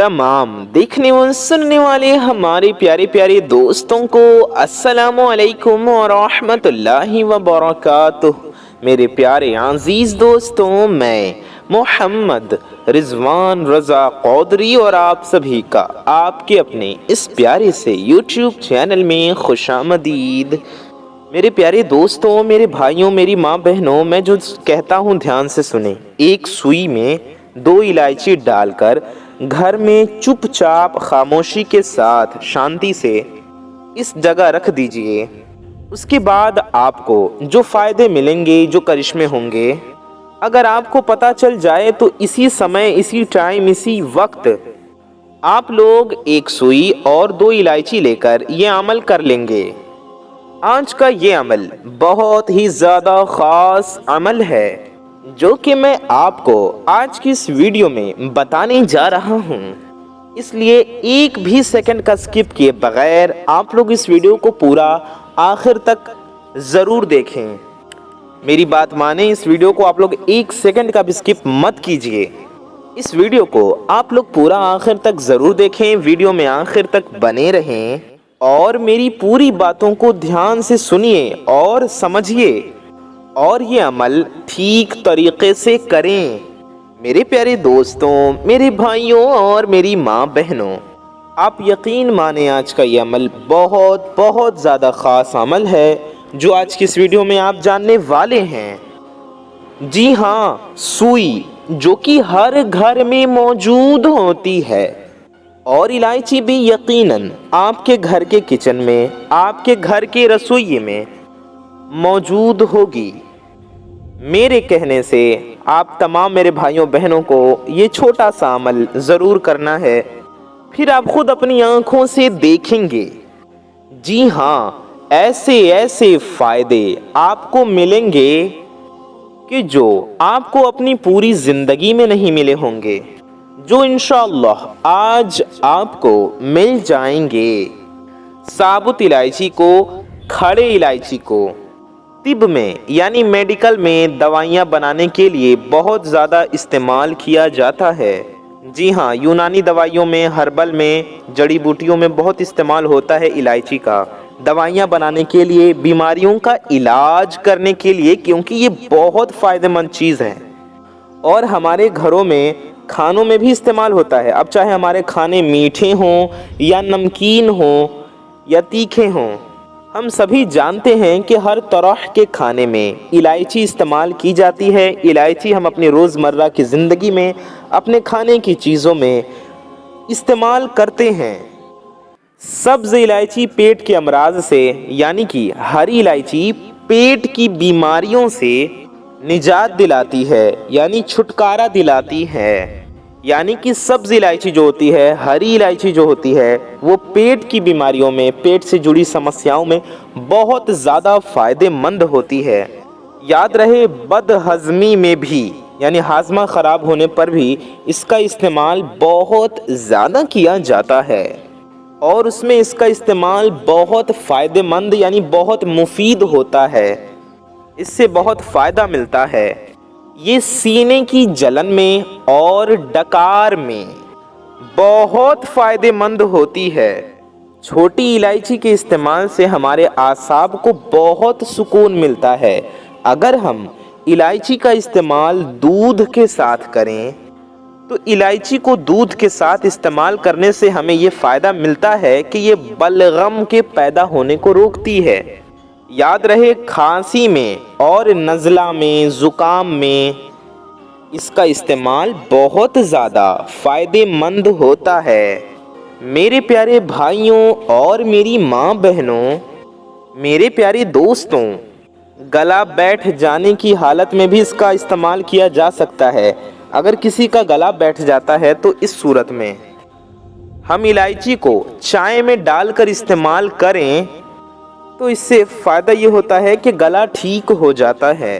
तमाम देखने व सुनने वाले हमारे प्यारे प्यारे दोस्तों को अस्सलामु अलैकुम व रहमतुल्लाहि व बरकातुह। मेरे प्यारे अजीज दोस्तों, मैं मोहम्मद रिजवान रज़ा कौदरी और आप सभी का आपके अपने इस प्यारे से यूट्यूब चैनल में खुशामदीद। मेरे प्यारे दोस्तों, मेरे भाइयों, मेरी माँ बहनों, मैं जो कहता हूँ ध्यान से सुने। एक सुई में 2 इलायची डालकर घर में चुपचाप खामोशी के साथ शांति से इस जगह रख दीजिए। उसके बाद आपको जो फायदे मिलेंगे, जो करिश्मे होंगे, अगर आपको पता चल जाए तो इसी समय, इसी टाइम, इसी वक्त आप लोग एक सुई और 2 इलायची लेकर ये अमल कर लेंगे। आज का ये अमल बहुत ही ज़्यादा ख़ास अमल है जो कि मैं आपको आज की इस वीडियो में बताने जा रहा हूँ। इसलिए एक भी सेकंड का स्किप किए बगैर आप लोग इस वीडियो को पूरा आखिर तक ज़रूर देखें। मेरी बात माने, इस वीडियो को आप लोग एक सेकंड का भी स्किप मत कीजिए। इस वीडियो को आप लोग पूरा आखिर तक ज़रूर देखें, वीडियो में आखिर तक बने रहें और मेरी पूरी बातों को ध्यान से सुनिए और समझिए और ये अमल ठीक तरीके से करें। मेरे प्यारे दोस्तों, मेरे भाइयों और मेरी माँ बहनों, आप यकीन माने आज का ये अमल बहुत बहुत ज़्यादा ख़ास अमल है जो आज की इस वीडियो में आप जानने वाले हैं। जी हाँ, सुई जो कि हर घर में मौजूद होती है और इलायची भी यकीनन आपके घर के किचन में, आपके घर के रसोई में मौजूद होगी। मेरे कहने से आप तमाम मेरे भाइयों बहनों को ये छोटा सा अमल ज़रूर करना है, फिर आप खुद अपनी आँखों से देखेंगे। जी हाँ, ऐसे ऐसे फ़ायदे आपको मिलेंगे कि जो आपको अपनी पूरी ज़िंदगी में नहीं मिले होंगे, जो इंशाअल्लाह आज आपको मिल जाएंगे। साबुत इलायची को, खड़े इलायची को तिब में यानी मेडिकल में दवाइयाँ बनाने के लिए बहुत ज़्यादा इस्तेमाल किया जाता है। जी हाँ, यूनानी दवाइयों में, हर्बल में, जड़ी बूटियों में बहुत इस्तेमाल होता है इलायची का, दवाइयाँ बनाने के लिए, बीमारियों का इलाज करने के लिए, क्योंकि ये बहुत फ़ायदेमंद चीज़ है और हमारे घरों में, खानों में भी इस्तेमाल होता है। अब चाहे हमारे खाने मीठे हों या नमकीन हों या तीखे हों, हम सभी जानते हैं कि हर तरह के खाने में इलायची इस्तेमाल की जाती है। इलायची हम अपनी रोज़मर्रा की ज़िंदगी में, अपने खाने की चीज़ों में इस्तेमाल करते हैं। सब्ज़ इलायची पेट के अमराज से, यानी कि हरी इलायची पेट की बीमारियों से निजात दिलाती है, यानी छुटकारा दिलाती है। यानी कि सब्ज़ इलायची जो होती है, हरी इलायची जो होती है, वो पेट की बीमारियों में, पेट से जुड़ी समस्याओं में बहुत ज़्यादा फ़ायदेमंद होती है। याद रहे, बदहज़मी में भी, यानी हाजमा ख़राब होने पर भी इसका इस्तेमाल बहुत ज़्यादा किया जाता है और उसमें इसका इस्तेमाल बहुत फ़ायदेमंद यानी बहुत मुफीद होता है। इससे बहुत फ़ायदा मिलता है। ये सीने की जलन में और डकार में बहुत फ़ायदेमंद होती है। छोटी इलायची के इस्तेमाल से हमारे आसाब को बहुत सुकून मिलता है। अगर हम इलायची का इस्तेमाल दूध के साथ करें तो इलायची को दूध के साथ इस्तेमाल करने से हमें ये फ़ायदा मिलता है कि ये बलगम के पैदा होने को रोकती है। याद रहे, खांसी में और नज़ला में, ज़ुकाम में इसका इस्तेमाल बहुत ज़्यादा फ़ायदेमंद होता है। मेरे प्यारे भाइयों और मेरी माँ बहनों, मेरे प्यारे दोस्तों, गला बैठ जाने की हालत में भी इसका इस्तेमाल किया जा सकता है। अगर किसी का गला बैठ जाता है तो इस सूरत में हम इलायची को चाय में डालकर इस्तेमाल करें तो इससे फ़ायदा ये होता है कि गला ठीक हो जाता है।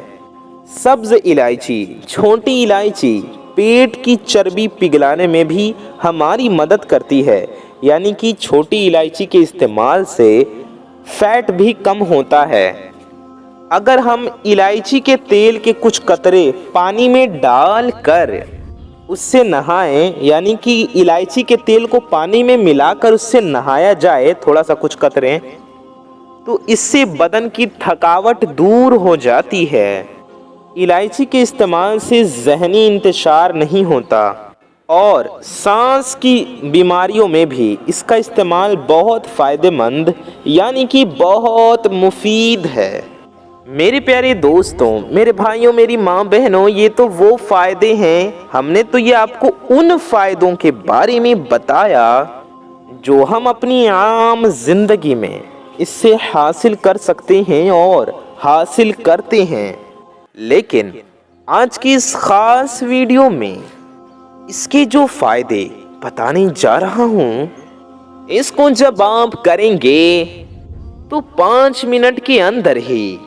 सब्ज़ इलायची, छोटी इलायची पेट की चर्बी पिघलाने में भी हमारी मदद करती है। यानी कि छोटी इलायची के इस्तेमाल से फैट भी कम होता है। अगर हम इलायची के तेल के कुछ कतरे पानी में डालकर उससे नहाएं, यानी कि इलायची के तेल को पानी में मिलाकर उससे नहाया जाए, थोड़ा सा कुछ कतरें, तो इससे बदन की थकावट दूर हो जाती है। इलायची के इस्तेमाल से ज़हनी इंतशार नहीं होता और सांस की बीमारियों में भी इसका इस्तेमाल बहुत फ़ायदेमंद यानी कि बहुत मुफीद है। मेरे प्यारे दोस्तों, मेरे भाइयों, मेरी माँ बहनों, ये तो वो फ़ायदे हैं, हमने तो ये आपको उन फ़ायदों के बारे में बताया जो हम अपनी आम ज़िंदगी में इससे हासिल कर सकते हैं और हासिल करते हैं। लेकिन आज की इस ख़ास वीडियो में इसके जो फ़ायदे बताने जा रहा हूँ, इसको जब आप करेंगे तो 5 मिनट के अंदर ही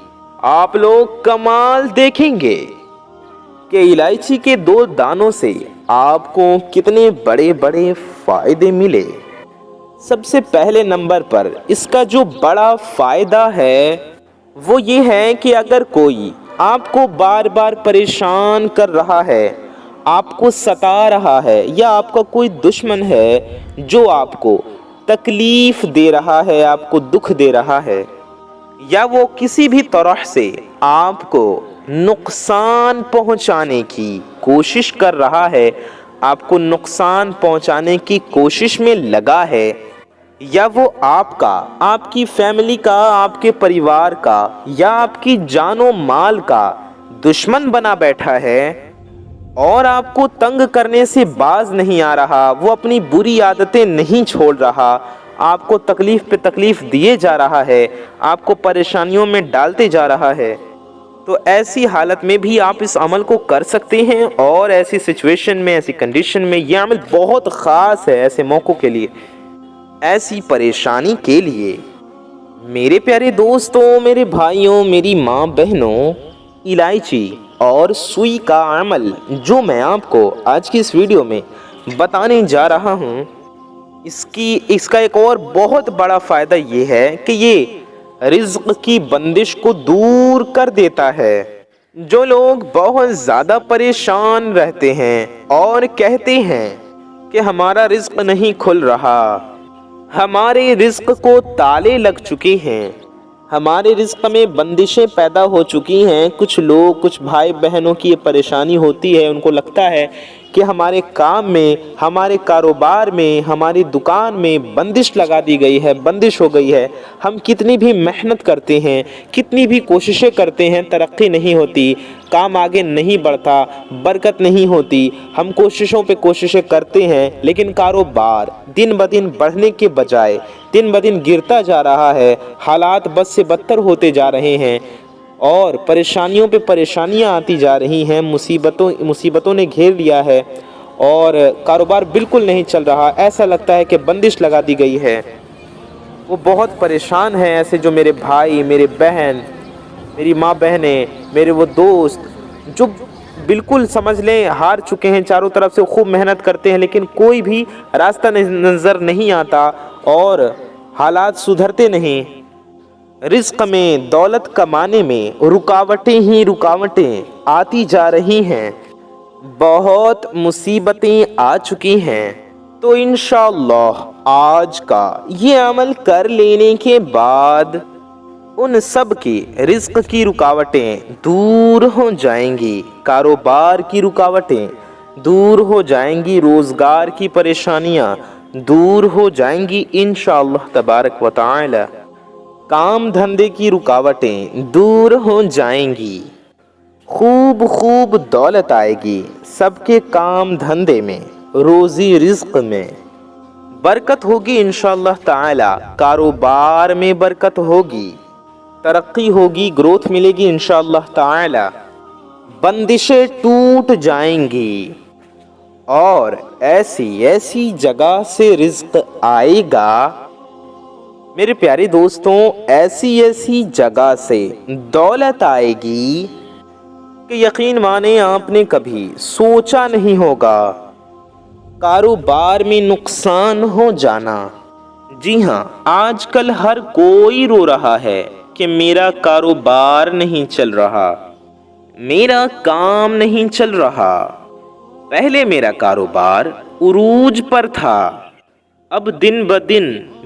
आप लोग कमाल देखेंगे कि इलायची के 2 दानों से आपको कितने बड़े बड़े फ़ायदे मिले। सबसे पहले नंबर पर इसका जो बड़ा फ़ायदा है वो ये है कि अगर कोई आपको बार बार परेशान कर रहा है, आपको सता रहा है, या आपका कोई दुश्मन है जो आपको तकलीफ़ दे रहा है, आपको दुख दे रहा है, या वो किसी भी तरह से आपको नुकसान पहुंचाने की कोशिश कर रहा है, आपको नुकसान पहुंचाने की कोशिश में लगा है, या वो आपका, आपकी फैमिली का, आपके परिवार का या आपकी जानो माल का दुश्मन बना बैठा है और आपको तंग करने से बाज नहीं आ रहा, वो अपनी बुरी आदतें नहीं छोड़ रहा, आपको तकलीफ़ पे तकलीफ़ दिए जा रहा है, आपको परेशानियों में डालते जा रहा है, तो ऐसी हालत में भी आप इस अमल को कर सकते हैं। और ऐसी सिचुएशन में, ऐसी कंडीशन में ये अमल बहुत ख़ास है ऐसे मौक़ों के लिए, ऐसी परेशानी के लिए। मेरे प्यारे दोस्तों, मेरे भाइयों, मेरी माँ बहनों, इलायची और सुई का अमल जो मैं आपको आज की इस वीडियो में बताने जा रहा हूँ, इसका एक और बहुत बड़ा फ़ायदा ये है कि ये रिज़्क़ की बंदिश को दूर कर देता है। जो लोग बहुत ज़्यादा परेशान रहते हैं और कहते हैं कि हमारा रिज़्क़ नहीं खुल रहा, हमारे रिज़्क़ को ताले लग चुके हैं, हमारे रिज़्क़ में बंदिशें पैदा हो चुकी हैं, कुछ लोग, कुछ भाई बहनों की ये परेशानी होती है, उनको लगता है कि हमारे काम में, हमारे कारोबार में, हमारी दुकान में बंदिश लगा दी गई है, बंदिश हो गई है, हम कितनी भी मेहनत करते हैं, कितनी भी कोशिशें करते हैं, तरक्की नहीं होती, काम आगे नहीं बढ़ता, बरकत नहीं होती, हम कोशिशों पे कोशिशें करते हैं, लेकिन कारोबार दिन ब दिन बढ़ने के बजाय दिन ब दिन गिरता जा रहा है, हालात बद से बदतर होते जा रहे हैं और परेशानियों पे परेशानियां आती जा रही हैं, मुसीबतों ने घेर लिया है और कारोबार बिल्कुल नहीं चल रहा, ऐसा लगता है कि बंदिश लगा दी गई है। वो बहुत परेशान हैं ऐसे जो मेरे भाई, मेरे बहन, मेरी माँ बहनें, मेरे वो दोस्त जो बिल्कुल समझ लें हार चुके हैं, चारों तरफ से खूब मेहनत करते हैं लेकिन कोई भी रास्ता नज़र नहीं आता और हालात सुधरते नहीं। रिज़्क़ में, दौलत कमाने में रुकावटें ही रुकावटें आती जा रही हैं, बहुत मुसीबतें आ चुकी हैं। तो इंशाअल्लाह आज का ये अमल कर लेने के बाद उन सब की रिज़्क़ की रुकावटें दूर हो जाएंगी, कारोबार की रुकावटें दूर हो जाएंगी, रोज़गार की परेशानियां दूर हो जाएंगी इंशाअल्लाह तबारक व तआला, काम धंधे की रुकावटें दूर हो जाएंगी, खूब दौलत आएगी, सबके काम धंधे में, रोज़ी रिज़्क़ में बरकत होगी इंशाअल्लाह ताला, कारोबार में बरकत होगी, तरक्की होगी, ग्रोथ मिलेगी इंशाअल्लाह ताला, बंदिशें टूट जाएंगी और ऐसी जगह से रिज़्क़ आएगा मेरे प्यारे दोस्तों, ऐसी जगह से दौलत आएगी कि यकीन माने आपने कभी सोचा नहीं होगा। कारोबार में नुकसान हो जाना, जी हाँ, आजकल हर कोई रो रहा है कि मेरा कारोबार नहीं चल रहा, मेरा काम नहीं चल रहा, पहले मेरा कारोबार उरूज पर था, अब दिन ब दिन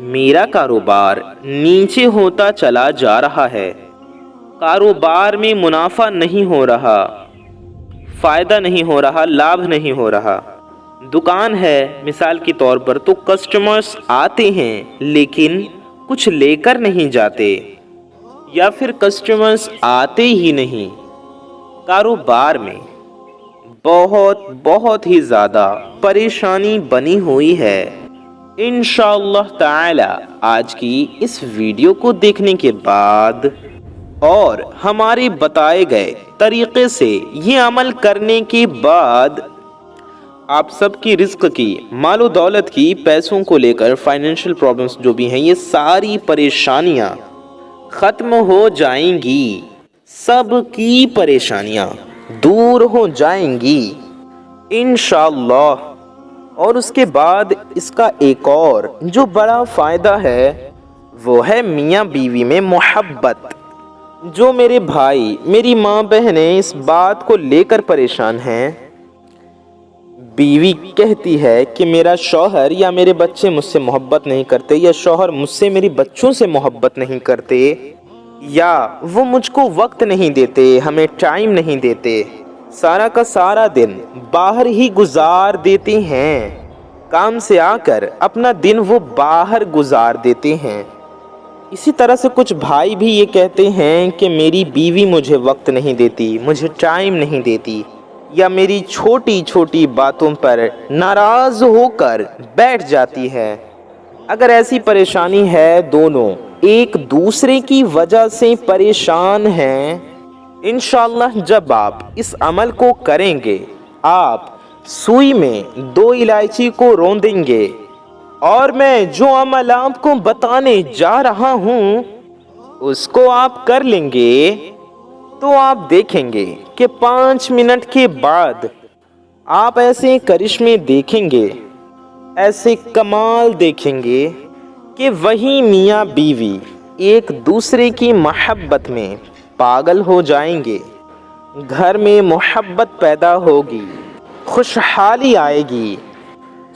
मेरा कारोबार नीचे होता चला जा रहा है। कारोबार में मुनाफा नहीं हो रहा, फायदा नहीं हो रहा, लाभ नहीं हो रहा। दुकान है मिसाल के तौर पर तो कस्टमर्स आते हैं लेकिन कुछ लेकर नहीं जाते, या फिर कस्टमर्स आते ही नहीं। कारोबार में बहुत ही ज़्यादा परेशानी बनी हुई है। इंशाअल्लाह ताला आज की इस वीडियो को देखने के बाद और हमारे बताए गए तरीके से ये अमल करने के बाद आप सबकी रिस्क की, मालो दौलत की, पैसों को लेकर फाइनेंशियल प्रॉब्लम्स जो भी हैं, ये सारी परेशानियां ख़त्म हो जाएंगी। सब की परेशानियां दूर हो जाएंगी इंशाअल्लाह। और उसके बाद इसका एक और जो बड़ा फ़ायदा है वो है मियाँ बीवी में मोहब्बत। जो मेरे भाई, मेरी माँ बहनें इस बात को लेकर परेशान हैं, बीवी कहती है कि मेरा शौहर या मेरे बच्चे मुझसे मोहब्बत नहीं करते, या शौहर मुझसे मेरी बच्चों से मोहब्बत नहीं करते, या वो मुझको वक्त नहीं देते, हमें टाइम नहीं देते, सारा का सारा दिन बाहर ही गुजार देते हैं, काम से आकर अपना दिन वो बाहर गुजार देते हैं। इसी तरह से कुछ भाई भी ये कहते हैं कि मेरी बीवी मुझे वक्त नहीं देती, मुझे टाइम नहीं देती, या मेरी छोटी छोटी बातों पर नाराज़ होकर बैठ जाती है। अगर ऐसी परेशानी है, दोनों एक दूसरे की वजह से परेशान हैं, इंशाअल्लाह जब आप इस अमल को करेंगे, आप सुई में 2 इलायची को रौंदेंगे और मैं जो अमल आपको बताने जा रहा हूँ उसको आप कर लेंगे, तो आप देखेंगे कि 5 मिनट के बाद आप ऐसे करिश्मे देखेंगे, ऐसे कमाल देखेंगे कि वही मियाँ बीवी एक दूसरे की मोहब्बत में पागल हो जाएंगे। घर में मोहब्बत पैदा होगी, खुशहाली आएगी,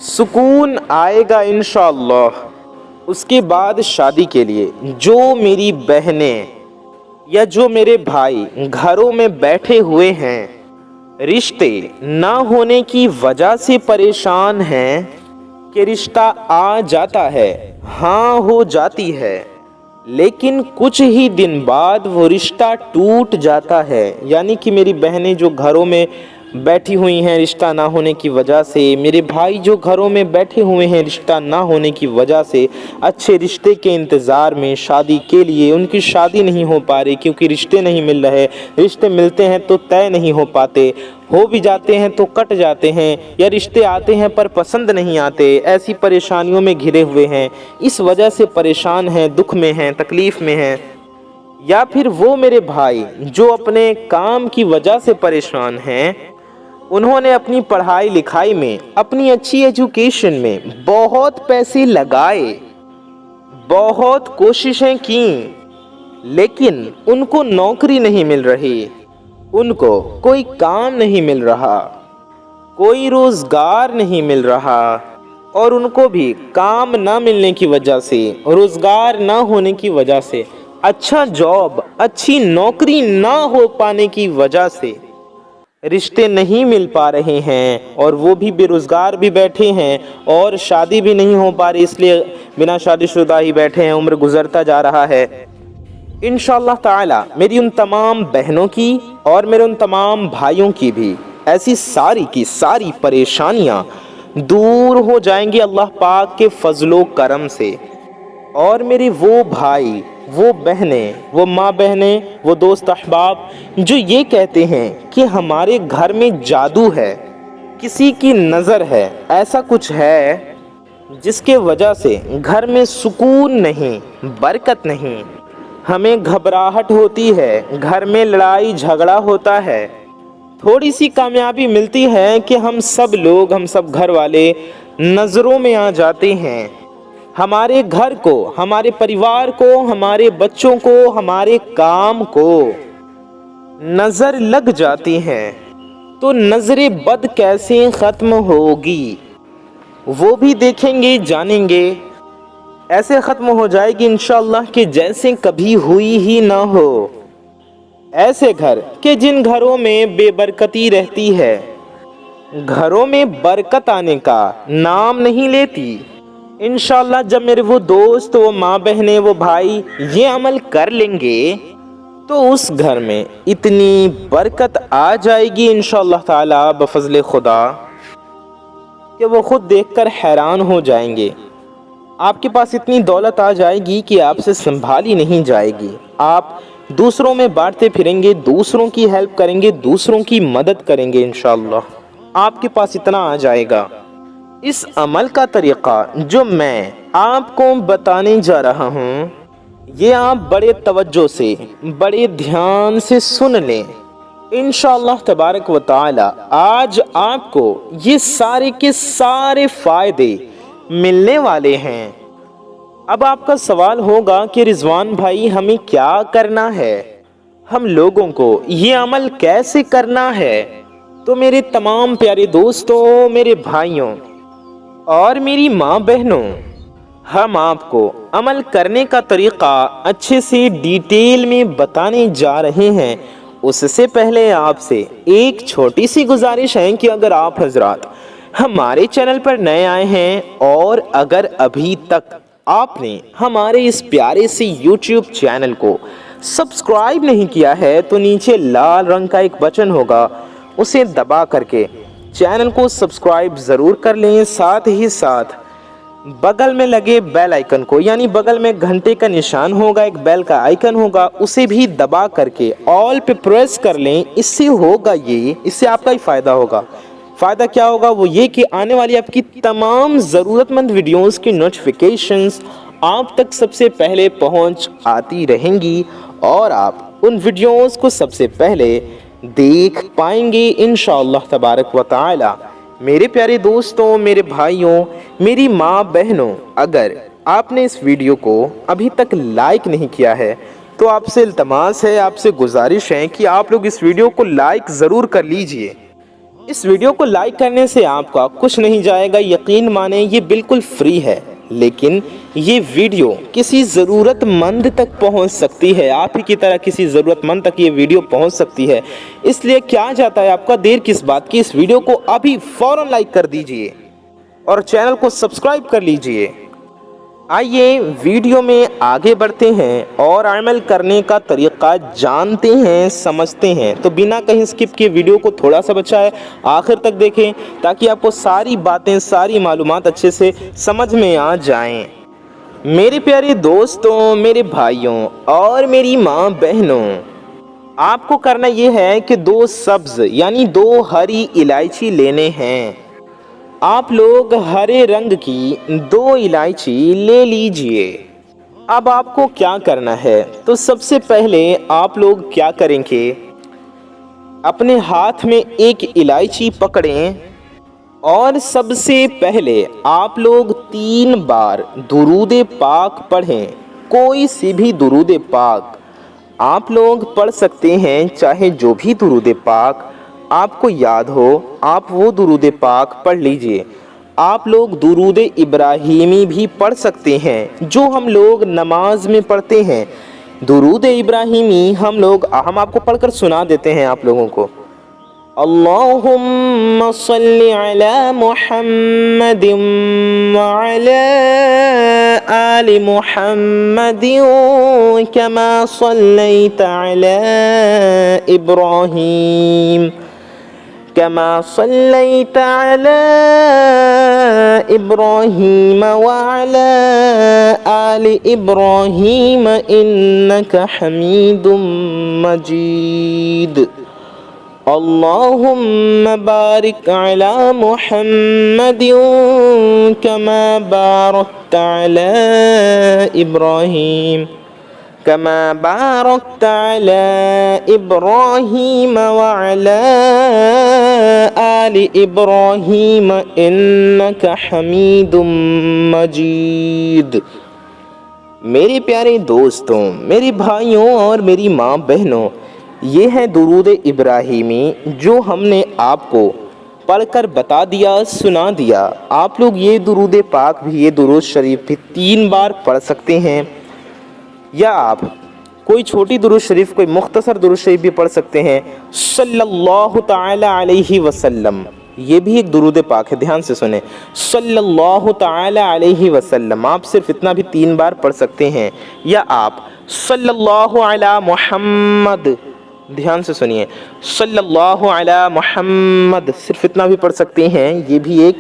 सुकून आएगा इंशाअल्लाह। उसके बाद शादी के लिए जो मेरी बहनें या जो मेरे भाई घरों में बैठे हुए हैं, रिश्ते ना होने की वजह से परेशान हैं कि रिश्ता आ जाता है, हाँ हो जाती है, लेकिन कुछ ही दिन बाद वो रिश्ता टूट जाता है। यानी कि मेरी बहनें जो घरों में बैठी हुई हैं रिश्ता ना होने की वजह से, मेरे भाई जो घरों में बैठे हुए हैं रिश्ता ना होने की वजह से, अच्छे रिश्ते के इंतज़ार में शादी के लिए, उनकी शादी नहीं हो पा रही क्योंकि रिश्ते नहीं मिल रहे। रिश्ते मिलते हैं तो तय नहीं हो पाते, हो भी जाते हैं तो कट जाते हैं, या रिश्ते आते हैं पर पसंद नहीं आते। ऐसी परेशानियों में घिरे हुए हैं, इस वजह से परेशान हैं, दुख में हैं, तकलीफ़ में हैं। या फिर वो मेरे भाई जो अपने काम की वजह से परेशान हैं, उन्होंने अपनी पढ़ाई लिखाई में, अपनी अच्छी एजुकेशन में बहुत पैसे लगाए, बहुत कोशिशें की, लेकिन उनको नौकरी नहीं मिल रही, उनको कोई काम नहीं मिल रहा, कोई रोज़गार नहीं मिल रहा, और उनको भी काम ना मिलने की वजह से, रोज़गार ना होने की वजह से, अच्छा जॉब, अच्छी नौकरी ना हो पाने की वजह से रिश्ते नहीं मिल पा रहे हैं, और वो भी बेरोज़गार भी बैठे हैं और शादी भी नहीं हो पा रही, इसलिए बिना शादीशुदा ही बैठे हैं, उम्र गुज़रता जा रहा है। इंशाअल्लाह ताला मेरी उन तमाम बहनों की और मेरे उन तमाम भाइयों की भी ऐसी सारी की सारी परेशानियां दूर हो जाएंगी अल्लाह पाक के फजलो करम से। और मेरे वो भाई, वो बहनें, वो माँ बहनें, वो दोस्त अहबाब जो ये कहते हैं कि हमारे घर में जादू है, किसी की नज़र है, ऐसा कुछ है जिसके वजह से घर में सुकून नहीं, बरकत नहीं, हमें घबराहट होती है, घर में लड़ाई झगड़ा होता है, थोड़ी सी कामयाबी मिलती है कि हम सब लोग, हम सब घर वाले नज़रों में आ जाते हैं, हमारे घर को, हमारे परिवार को, हमारे बच्चों को, हमारे काम को नज़र लग जाती हैं। تو نظر بد کیسے ختم ہوگی وہ بھی دیکھیں گے، جانیں گے۔ ایسے ختم ہو جائے گی انشاءاللہ کہ جیسے کبھی ہوئی ہی نہ ہو۔ ایسے گھر کہ جن گھروں میں بے برکتی رہتی ہے، گھروں میں برکت آنے کا نام نہیں لیتی۔ انشاءاللہ جب میرے وہ دوست، وہ ماں بہنیں، وہ بھائی یہ عمل کر لیں گے تو اس گھر میں اتنی برکت آ جائے گی انشاءاللہ تعالی بفضل خدا کہ وہ خود دیکھ کر حیران ہو جائیں گے۔ آپ کے پاس اتنی دولت آ جائے گی کہ آپ سے سنبھالی نہیں جائے گی۔ آپ دوسروں میں بانٹتے پھریں گے، دوسروں کی ہیلپ کریں گے، دوسروں کی مدد کریں گے انشاءاللہ۔ آپ کے پاس اتنا آ جائے گا۔ اس عمل کا طریقہ جو میں آپ کو بتانے جا رہا ہوں، یہ آپ بڑے توجہ سے، بڑے دھیان سے سن لیں۔ انشاءاللہ تبارک و تعالی آج آپ کو یہ سارے کے سارے فائدے ملنے والے ہیں۔ اب آپ کا سوال ہوگا کہ رضوان بھائی ہمیں کیا کرنا ہے، ہم لوگوں کو یہ عمل کیسے کرنا ہے؟ تو میرے تمام پیارے دوستوں، میرے بھائیوں اور میری ماں بہنوں، ہم آپ کو عمل کرنے کا طریقہ اچھے سے ڈیٹیل میں بتانے جا رہے ہیں۔ اس سے پہلے آپ سے ایک چھوٹی سی گزارش ہے کہ اگر آپ حضرات ہمارے چینل پر نئے آئے ہیں اور اگر ابھی تک آپ نے ہمارے اس پیارے سے یوٹیوب چینل کو سبسکرائب نہیں کیا ہے تو نیچے لال رنگ کا ایک بٹن ہوگا، اسے دبا کر کے چینل کو سبسکرائب ضرور کر لیں۔ ساتھ ہی ساتھ بغل میں لگے بیل آئیکن کو، یعنی بغل میں گھنٹے کا نشان ہوگا، ایک بیل کا آئیکن ہوگا، اسے بھی دبا کر کے آل پہ پریس کر لیں۔ اس سے ہوگا اس سے آپ کا ہی فائدہ ہوگا۔ فائدہ کیا ہوگا؟ وہ یہ کہ آنے والی آپ کی تمام ضرورت مند ویڈیوز کی نوٹیفیکیشنز آپ تک سب سے پہلے پہنچ آتی رہیں گی اور آپ ان ویڈیوز کو سب سے پہلے دیکھ پائیں گے انشاءاللہ تبارک و تعالی۔ میرے پیارے دوستوں، میرے بھائیوں، میری ماں بہنوں، اگر آپ نے اس ویڈیو کو ابھی تک لائک نہیں کیا ہے تو آپ سے التماس ہے، آپ سے گزارش ہے کہ آپ لوگ اس ویڈیو کو لائک ضرور کر لیجئے۔ اس ویڈیو کو لائک کرنے سے آپ کا کچھ نہیں جائے گا، یقین مانیں یہ بالکل فری ہے، لیکن یہ ویڈیو کسی ضرورت مند تک پہنچ سکتی ہے، آپ ہی کی طرح کسی ضرورت مند تک یہ ویڈیو پہنچ سکتی ہے۔ اس لیے کیا جاتا ہے آپ کا، دیر کس بات کی، اس ویڈیو کو ابھی فوراً لائک کر دیجئے اور چینل کو سبسکرائب کر لیجئے۔ آئیے ویڈیو میں آگے بڑھتے ہیں اور عمل کرنے کا طریقہ جانتے ہیں، سمجھتے ہیں۔ تو بنا کہیں سکپ کے ویڈیو کو تھوڑا سا بچائیں، آخر تک دیکھیں تاکہ آپ کو ساری باتیں، ساری معلومات اچھے سے سمجھ میں آ جائیں۔ میرے پیارے دوستوں، میرے بھائیوں اور میری ماں بہنوں، آپ کو کرنا یہ ہے کہ 2 سبز یعنی 2 ہری الائچی لینے ہیں۔ آپ لوگ ہرے رنگ کی 2 الائچی لے لیجئے۔ اب آپ کو کیا کرنا ہے، تو سب سے پہلے آپ لوگ کیا کریں گے، اپنے ہاتھ میں ایک الائچی پکڑیں اور سب سے پہلے آپ لوگ 3 بار درود پاک پڑھیں۔ کوئی سی بھی درود پاک آپ لوگ پڑھ سکتے ہیں، چاہے جو بھی درود پاک آپ کو یاد ہو آپ وہ درود پاک پڑھ لیجئے۔ آپ لوگ درود ابراہیمی بھی پڑھ سکتے ہیں جو ہم لوگ نماز میں پڑھتے ہیں۔ درود ابراہیمی ہم آپ کو پڑھ کر سنا دیتے ہیں آپ لوگوں کو۔ اللہم صلی علی محمد وعلی آل محمد کما صلیت علی ابراہیم كما صليت على إبراهيم وعلى آل إبراهيم إنك حميد مجيد اللهم بارك على محمد كما باركت على إبراهيم كما باركت على إبراهيم وعلى آل إبراهيم إنك حميد مجيد۔ میرے پیارے دوستوں، میرے بھائیوں اور میری ماں بہنوں، یہ ہے درود ابراہیمی جو ہم نے آپ کو پڑھ کر بتا دیا، سنا دیا۔ آپ لوگ یہ درود پاک بھی، یہ درود شریف بھی 3 بار پڑھ سکتے ہیں، یا آپ کوئی چھوٹی درود شریف، کوئی مختصر درود شریف بھی پڑھ سکتے ہیں، صلی اللہ تعالی علیہ وسلم، یہ بھی ایک درود پاک ہے، دھیان سے سنیں، صلی اللہ تعالی علیہ وسلم، آپ صرف اتنا بھی 3 بار پڑھ سکتے ہیں، یا آپ صلی اللہ علی محمد، دھیان سے سنیے، صلی اللہ علی محمد، صرف اتنا بھی پڑھ سکتے ہیں، یہ بھی ایک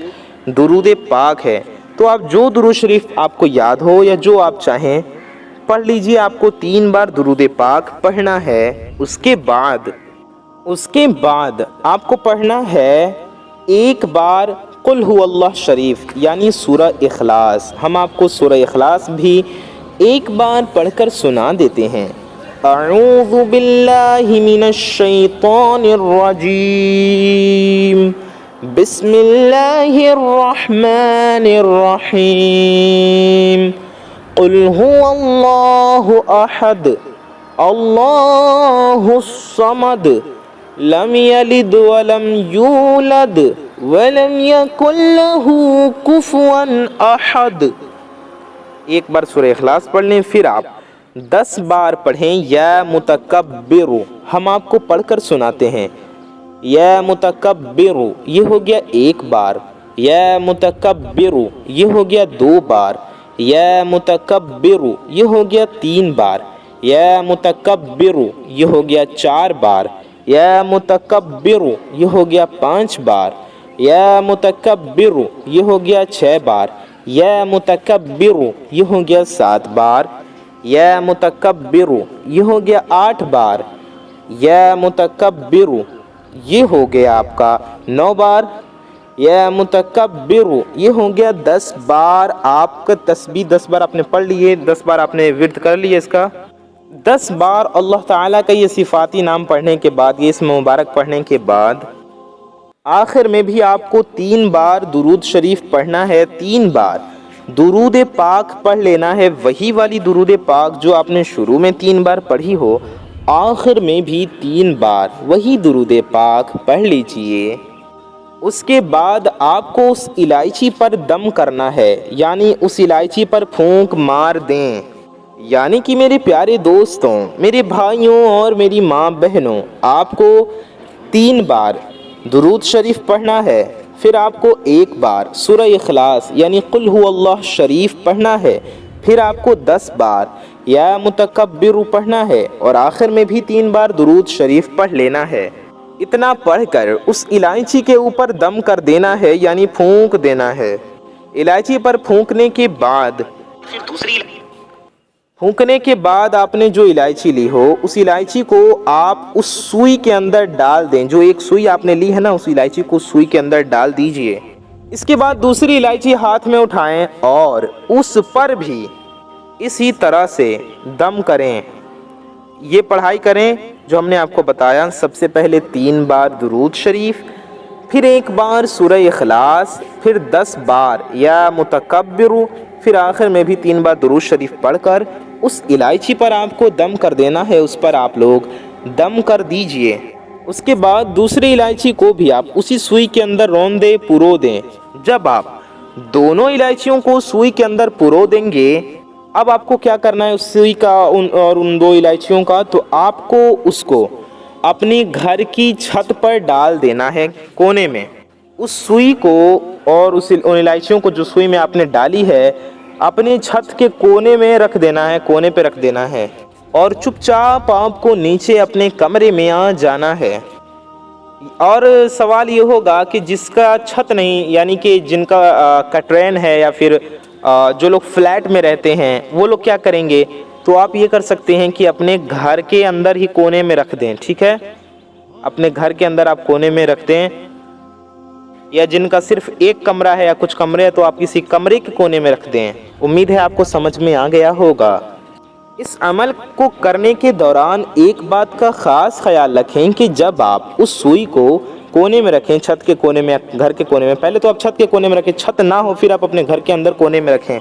درود پاک ہے۔ تو آپ جو درود شریف آپ کو یاد ہو یا جو آپ چاہیں پڑھ لیجئے، آپ کو 3 بار درود پاک پڑھنا ہے۔ اس کے بعد آپ کو پڑھنا ہے 1 بار قل هو اللہ شریف، یعنی سورہ اخلاص۔ ہم آپ کو سورہ اخلاص بھی 1 بار پڑھ کر سنا دیتے ہیں۔ اعوذ باللہ من الشیطان الرجیم، بسم اللہ الرحمن الرحیم، قل هو اللہ احد اللہ الصمد لم یلد ولم یولد ولم یکن لہ کفوا احد۔ 1 بار سورہ اخلاص پڑھ لیں، پھر آپ 10 بار پڑھیں یا متکبر، ہم آپ کو پڑھ کر سناتے ہیں، یا متکبر، یہ ہو گیا 1 بار، یا متکبر، یہ ہو گیا 2 بار، یا متکبر، یہ ہو گیا 3 بار، یا متکبر، یہ ہو گیا 4 بار، یا متکبر، یہ ہو گیا 5 بار، یا متکبر، یہ ہو گیا 6 بار، یا متکبر، یہ ہو گیا 7 بار، یا متکبر، یہ ہو گیا 8 بار، یا متکبر، یہ ہو گیا آپ کا 9 بار، یا متکبر، یہ ہو گیا 10 بار۔ آپ کا تسبیح 10 بار آپ نے پڑھ لیے، 10 بار آپ نے ورد کر لیا اس کا۔ 10 بار اللہ تعالیٰ کا یہ صفاتی نام پڑھنے کے بعد، یہ اسم مبارک پڑھنے کے بعد، آخر میں بھی آپ کو 3 بار درود شریف پڑھنا ہے۔ 3 بار درود پاک پڑھ لینا ہے، وہی والی درود پاک جو آپ نے شروع میں 3 بار پڑھی ہو، آخر میں بھی 3 بار وہی درود پاک پڑھ لیجئے۔ اس کے بعد آپ کو اس الائچی پر دم کرنا ہے، یعنی اس الائچی پر پھونک مار دیں۔ یعنی کہ میرے پیارے دوستوں، میرے بھائیوں اور میری ماں بہنوں، آپ کو 3 بار درود شریف پڑھنا ہے، پھر آپ کو 1 بار سورہ اخلاص یعنی قل هو اللہ شریف پڑھنا ہے، پھر آپ کو 10 بار یا متکبر پڑھنا ہے، اور آخر میں بھی 3 بار درود شریف پڑھ لینا ہے۔ اتنا پڑھ کر اس الائچی کے اوپر دم کر دینا ہے، یعنی پھونک دینا ہے۔ الائچی پر پھونکنے کے بعد آپ نے جو الائچی لی ہو، اس الائچی کو آپ اس سوئی کے اندر ڈال دیں۔ جو ایک سوئی آپ نے لی ہے نا، اس الائچی کو سوئی کے اندر ڈال دیجئے۔ اس کے بعد دوسری الائچی ہاتھ میں اٹھائیں اور اس پر بھی اسی طرح سے دم کریں۔ یہ پڑھائی کریں جو ہم نے آپ کو بتایا، سب سے پہلے 3 بار درود شریف، پھر 1 بار سورہ اخلاص، پھر 10 بار یا متکبر، پھر آخر میں بھی 3 بار درود شریف پڑھ کر اس الائچی پر آپ کو دم کر دینا ہے۔ اس پر آپ لوگ دم کر دیجئے۔ اس کے بعد دوسری الائچی کو بھی آپ اسی سوئی کے اندر روندے پرو دیں۔ جب آپ دونوں الائچیوں کو سوئی کے اندر پرو دیں گے، اب آپ کو کیا کرنا ہے اس سوئی کا اور ان 2 الائچیوں کا، تو آپ کو اس کو اپنی گھر کی چھت پر ڈال دینا ہے، کونے میں۔ اس سوئی کو اور ان الائچیوں کو جو سوئی میں آپ نے ڈالی ہے، اپنی چھت کے کونے میں رکھ دینا ہے، کونے پہ رکھ دینا ہے، اور چپ چاپ آپ کو نیچے اپنے کمرے میں آ جانا ہے۔ اور سوال یہ ہوگا کہ جس کا چھت نہیں، یعنی کہ جن کا کٹرین ہے، یا پھر جو لوگ فلیٹ میں رہتے ہیں، وہ لوگ کیا کریں گے؟ تو آپ یہ کر سکتے ہیں کہ اپنے گھر کے اندر ہی کونے میں رکھ دیں، ٹھیک ہے؟ اپنے گھر کے اندر آپ کونے میں رکھ دیں، یا جن کا صرف 1 کمرہ ہے یا کچھ کمرے ہیں تو آپ کسی کمرے کے کونے میں رکھ دیں۔ امید ہے آپ کو سمجھ میں آ گیا ہوگا۔ اس عمل کو کرنے کے دوران ایک بات کا خاص خیال رکھیں کہ جب آپ اس سوئی کو کونے میں رکھیں، چھت کے کونے میں، گھر کے کونے میں، پہلے تو آپ چھت کے کونے میں رکھیں، چھت نہ ہو پھر آپ اپنے گھر کے اندر کونے میں رکھیں۔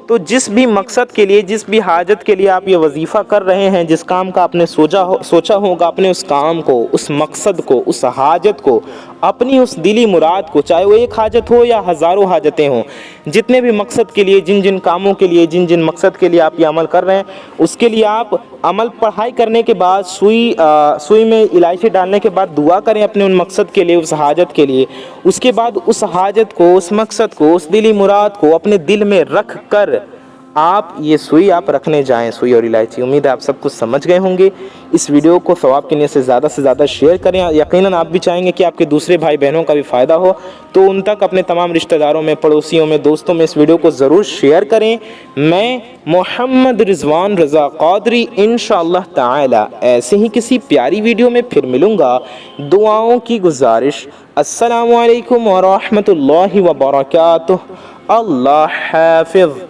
تو جس بھی مقصد کے لیے، جس بھی حاجت کے لیے آپ یہ وظیفہ کر رہے ہیں، جس کام کا آپ نے سوچا ہوگا، اپنے اس کام کو، اس مقصد کو، اس حاجت کو، اپنی اس دلی مراد کو، چاہے وہ ایک حاجت ہو یا ہزاروں حاجتیں ہوں، جتنے بھی مقصد کے لیے، جن جن کاموں کے لیے، جن جن مقصد کے لیے آپ یہ عمل کر رہے ہیں، اس کے لیے آپ عمل پڑھائی کرنے کے بعد سوئی میں الائچی ڈالنے کے بعد دعا کریں اپنے ان مقصد کے لیے، اس حاجت کے لیے. اس کے بعد اس حاجت کو، اس مقصد کو، اس دلی مراد کو اپنے دل میں رکھ کر آپ یہ سوئی آپ رکھنے جائیں، سوئی اور الائچی. امید ہے آپ سب کچھ سمجھ گئے ہوں گے. اس ویڈیو کو ثواب کی نیت سے زیادہ شیئر کریں. یقیناً آپ بھی چاہیں گے کہ آپ کے دوسرے بھائی بہنوں کا بھی فائدہ ہو، تو ان تک اپنے تمام رشتہ داروں میں، پڑوسیوں میں، دوستوں میں اس ویڈیو کو ضرور شیئر کریں. میں محمد رضوان رضا قادری انشاءاللہ تعالی ایسے ہی کسی پیاری ویڈیو میں پھر ملوں گا. دعاؤں کی گزارش. السلام علیکم ورحمۃ اللہ وبرکاتہ. اللہ حافظ.